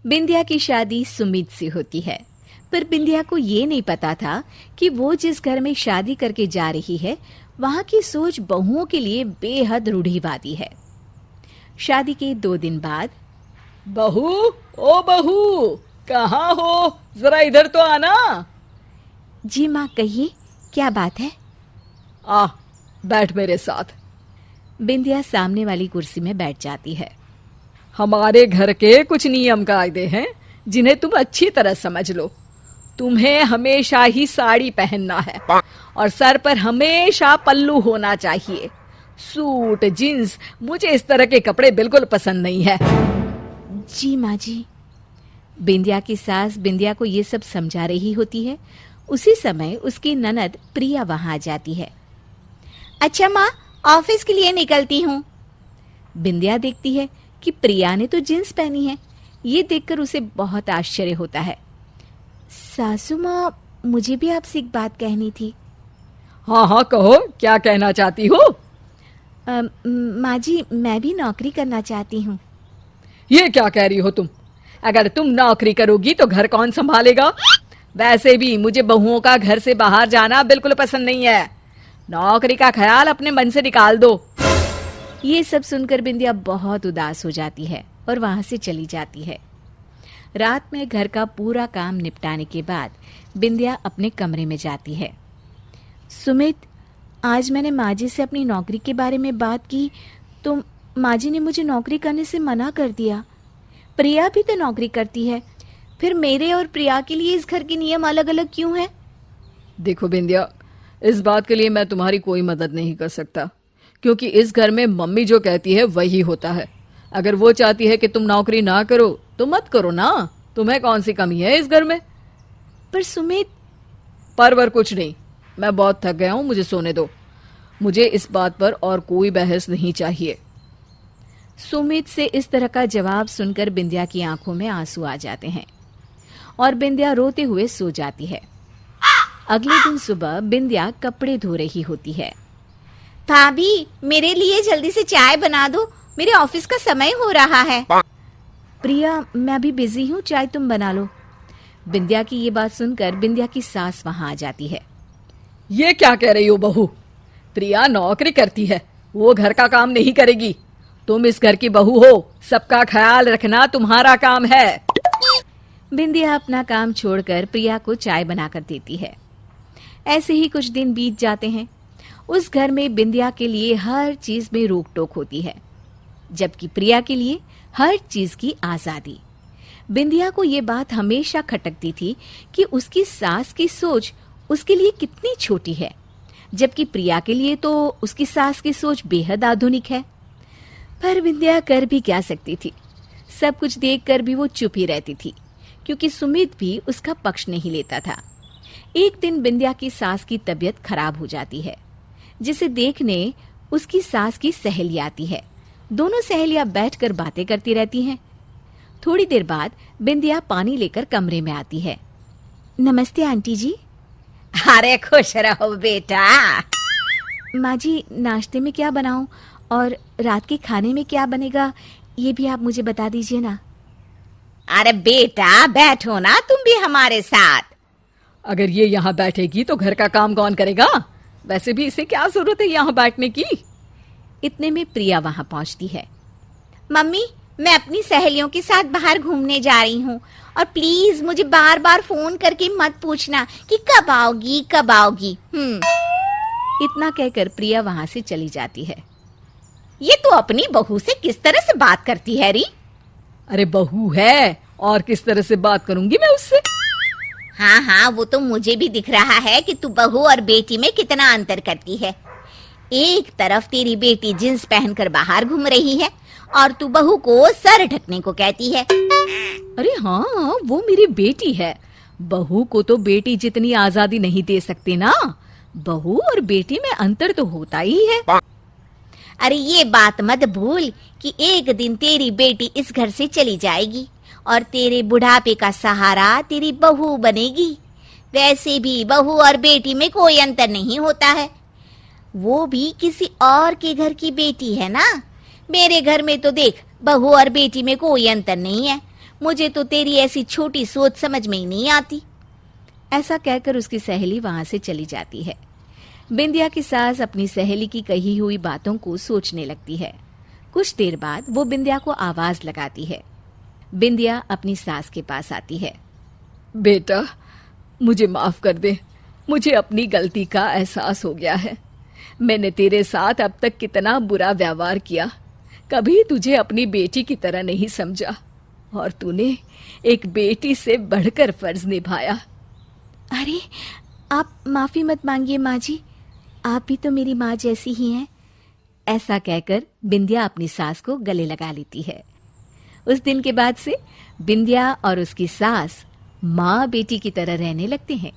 बिंदिया की शादी सुमित से होती है, पर बिंदिया को ये नहीं पता था कि वो जिस घर में शादी करके जा रही है वहां की सोच बहुओं के लिए बेहद रूढ़िवादी है। शादी के 2 दिन बाद, बहू, ओ बहू, कहाँ हो? जरा इधर तो आना। जी माँ, कहिए, क्या बात है? आ, बैठ मेरे साथ। बिंदिया सामने वाली कुर्सी में बैठ जाती है। हमारे घर के कुछ नियम कायदे हैं जिन्हें तुम अच्छी तरह समझ लो। तुम्हें हमेशा ही साड़ी पहनना है और सर पर हमेशा पल्लू होना चाहिए। सूट, जींस, मुझे इस तरह के कपड़े बिल्कुल पसंद नहीं है। जी माँ जी। बिंदिया की सास बिंदिया को ये सब समझा रही होती है। उसी समय उसकी ननद प्रिया वहां आ जाती है। अच्छा माँ, ऑफिस के लिए निकलती हूँ। बिंदिया देखती है कि प्रिया ने तो जींस पहनी है। ये देखकर उसे बहुत आश्चर्य होता है। सासू माँ, मुझे भी आपसे एक बात कहनी थी। हाँ हाँ, कहो, क्या कहना चाहती हो? माँ जी, मैं भी नौकरी करना चाहती हूँ। ये क्या कह रही हो तुम? अगर तुम नौकरी करोगी तो घर कौन संभालेगा? वैसे भी मुझे बहुओं का घर से बाहर जाना बिल्कुल पसंद नहीं है। नौकरी का ख्याल अपने मन से निकाल दो। ये सब सुनकर बिंदिया बहुत उदास हो जाती है और वहां से चली जाती है। रात में घर का पूरा काम निपटाने के बाद बिंदिया अपने कमरे में जाती है। सुमित, आज मैंने माँ जी से अपनी नौकरी के बारे में बात की तो माँ जी ने मुझे नौकरी करने से मना कर दिया। प्रिया भी तो नौकरी करती है, फिर मेरे और प्रिया के लिए इस घर के नियम अलग अलग क्यों हैं? देखो बिंदिया, इस बात के लिए मैं तुम्हारी कोई मदद नहीं कर सकता, क्योंकि इस घर में मम्मी जो कहती है वही होता है। अगर वो चाहती है कि तुम नौकरी ना करो तो मत करो ना। तुम्हें कौन सी कमी है इस घर में? पर सुमित। पर कुछ नहीं, मैं बहुत थक गया हूं, मुझे सोने दो। मुझे इस बात पर और कोई बहस नहीं चाहिए। सुमित से इस तरह का जवाब सुनकर बिंदिया की आंखों में आंसू आ जाते हैं और बिंदिया रोते हुए सो जाती है। अगले दिन सुबह बिंदिया कपड़े धो रही होती है। भाभी, मेरे लिए जल्दी से चाय बना दो, मेरे ऑफिस का समय हो रहा है। प्रिया, मैं अभी बिजी हूँ, चाय तुम बना लो। बिंदिया की ये बात सुनकर बिंदिया की सास वहां आ जाती है। ये क्या कह रही हो बहू? प्रिया नौकरी करती है, वो घर का काम नहीं करेगी। तुम इस घर की बहू हो, सबका ख्याल रखना तुम्हारा काम है। बिंदिया अपना काम छोड़कर प्रिया को चाय बनाकर देती है। ऐसे ही कुछ दिन बीत जाते हैं। उस घर में बिंदिया के लिए हर चीज में रोक टोक होती है, जबकि प्रिया के लिए हर चीज की आजादी। बिंदिया को ये बात हमेशा खटकती थी कि उसकी सास की सोच उसके लिए कितनी छोटी है, जबकि प्रिया के लिए तो उसकी सास की सोच बेहद आधुनिक है। पर बिंदिया कर भी क्या सकती थी? सब कुछ देखकर भी वो चुप ही रहती थी, क्योंकि सुमित भी उसका पक्ष नहीं लेता था। एक दिन बिंदिया की सास की तबीयत खराब हो जाती है, जिसे देखने उसकी सास की सहेली आती है। दोनों सहेलियां बैठकर बातें करती रहती हैं। थोड़ी देर बाद बिंदिया पानी लेकर कमरे में आती है। नमस्ते आंटी जी। अरे खुश रहो बेटा। माँ जी, नाश्ते में क्या बनाऊं और रात के खाने में क्या बनेगा, ये भी आप मुझे बता दीजिए ना। अरे बेटा, बैठो ना तुम भी हमारे साथ। अगर ये यहाँ बैठेगी तो घर का काम कौन करेगा? वैसे भी इसे क्या जरूरत है यहाँ बैठने की? इतने में प्रिया वहां पहुंचती है। मम्मी, मैं अपनी सहेलियों के साथ बाहर घूमने जा रही हूँ और प्लीज मुझे बार बार फोन करके मत पूछना कि कब आओगी कब आओगी। इतना कहकर प्रिया वहां से चली जाती है। ये तो अपनी बहू से किस तरह से बात करती है री? अरे बहू है, और किस तरह से बात करूंगी मैं उससे? हाँ हाँ, वो तो मुझे भी दिख रहा है कि तू बहू और बेटी में कितना अंतर करती है। एक तरफ तेरी बेटी जींस पहनकर बाहर घूम रही है और तू बहू को सर ढकने को कहती है। अरे हाँ, वो मेरी बेटी है। बहू को तो बेटी जितनी आजादी नहीं दे सकते ना। बहू और बेटी में अंतर तो होता ही है। अरे ये बात मत भूल कि एक दिन तेरी बेटी इस घर से चली जाएगी और तेरे बुढ़ापे का सहारा तेरी बहू बनेगी। वैसे भी बहू और बेटी में कोई अंतर नहीं होता है, वो भी किसी और के घर की बेटी है ना। मेरे घर में तो देख, बहू और बेटी में कोई अंतर नहीं है। मुझे तो तेरी ऐसी छोटी सोच समझ में ही नहीं आती। ऐसा कहकर उसकी सहेली वहां से चली जाती है। बिंदिया की सास अपनी सहेली की कही हुई बातों को सोचने लगती है। कुछ देर बाद वो बिंदिया को आवाज लगाती है। बिंदिया अपनी सास के पास आती है। बेटा, मुझे माफ कर दे। मुझे अपनी गलती का एहसास हो गया है। मैंने तेरे साथ अब तक कितना बुरा व्यवहार किया, कभी तुझे अपनी बेटी की तरह नहीं समझा, और तूने एक बेटी से बढ़कर फर्ज निभाया। अरे, आप माफी मत मांगिए माँ जी, आप भी तो मेरी माँ जैसी ही हैं। ऐसा कहकर बिंदिया अपनी सास को गले लगा लेती है। उस दिन के बाद से बिंदिया और उसकी सास माँ बेटी की तरह रहने लगते हैं।